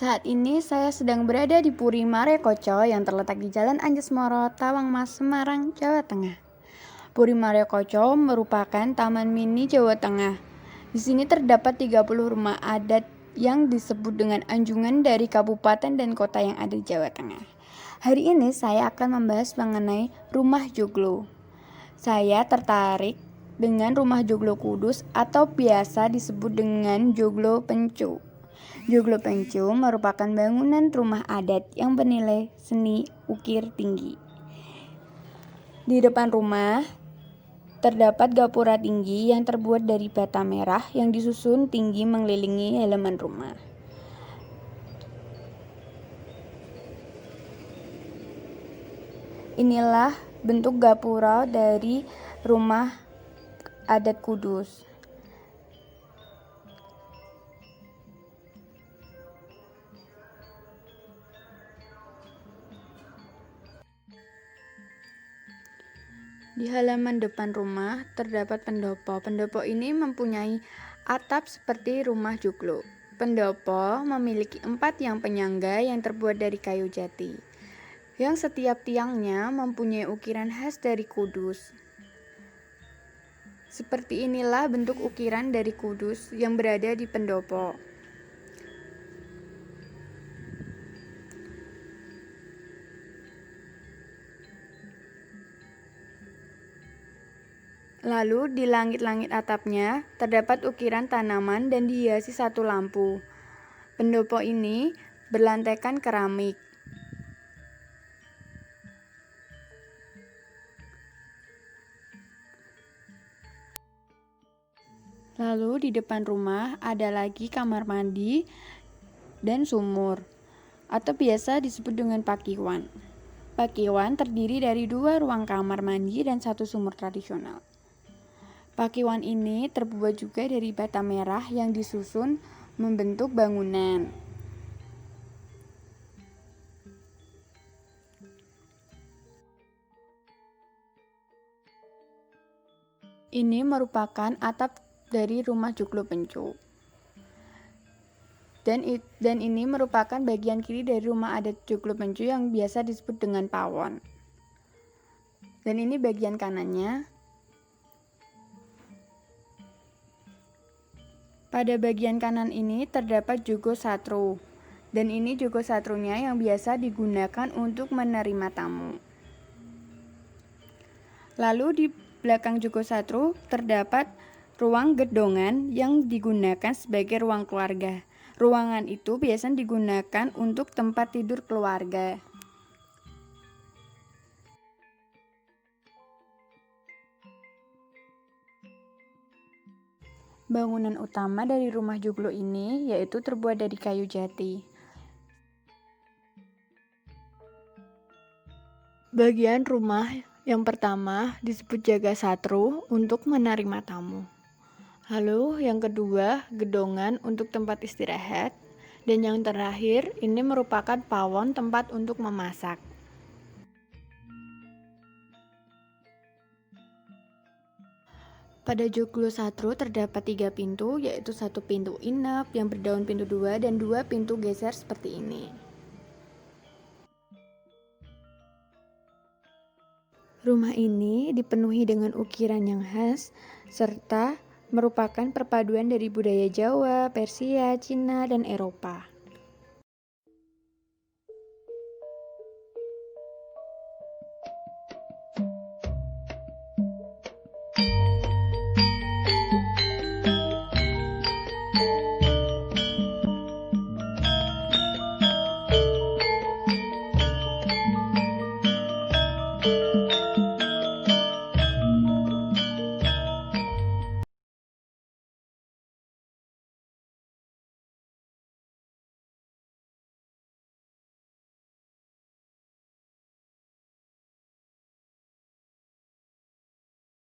Saat ini saya sedang berada di Puri Mare Koco yang terletak di Jalan Anjasmara, Tawangmas, Semarang, Jawa Tengah. Puri Mare Koco merupakan taman mini Jawa Tengah. Di sini terdapat 30 rumah adat yang disebut dengan anjungan dari kabupaten dan kota yang ada di Jawa Tengah. Hari ini saya akan membahas mengenai rumah joglo. Saya tertarik dengan rumah joglo Kudus atau biasa disebut dengan joglo pencu. Joglo pencu merupakan bangunan rumah adat yang bernilai seni ukir tinggi. Di depan rumah terdapat gapura tinggi yang terbuat dari bata merah yang disusun tinggi mengelilingi halaman rumah. Inilah bentuk gapura dari rumah adat Kudus. Di halaman depan rumah terdapat pendopo. Pendopo ini mempunyai atap seperti rumah joglo. Pendopo memiliki 4 tiang penyangga yang terbuat dari kayu jati, yang setiap tiangnya mempunyai ukiran khas dari Kudus. Seperti inilah bentuk ukiran dari Kudus yang berada di pendopo. Lalu di langit-langit atapnya terdapat ukiran tanaman dan dihiasi 1 lampu. Pendopo ini berlantaikan keramik. Lalu di depan rumah ada lagi kamar mandi dan sumur, atau biasa disebut dengan pakiwan. Pakiwan terdiri dari 2 ruang kamar mandi dan 1 sumur tradisional. Pakiwan ini terbuat juga dari bata merah yang disusun membentuk bangunan. Ini merupakan atap dari rumah joglo pencu. Dan ini merupakan bagian kiri dari rumah adat joglo pencu yang biasa disebut dengan pawon. Dan ini bagian kanannya. Pada bagian kanan ini terdapat Jogo Satru, dan ini Jogo Satrunya yang biasa digunakan untuk menerima tamu. Lalu di belakang Jogo Satru terdapat ruang gedongan yang digunakan sebagai ruang keluarga. Ruangan itu biasanya digunakan untuk tempat tidur keluarga. Bangunan utama dari rumah joglo ini yaitu terbuat dari kayu jati. Bagian rumah yang pertama disebut Jaga Satru untuk menerima tamu. Lalu yang kedua, gedongan untuk tempat istirahat. Dan yang terakhir, ini merupakan pawon tempat untuk memasak. Pada joglo Satru terdapat 3 pintu, yaitu 1 pintu inap yang berdaun pintu 2 dan 2 pintu geser seperti ini. Rumah ini dipenuhi dengan ukiran yang khas serta merupakan perpaduan dari budaya Jawa, Persia, Cina, dan Eropa.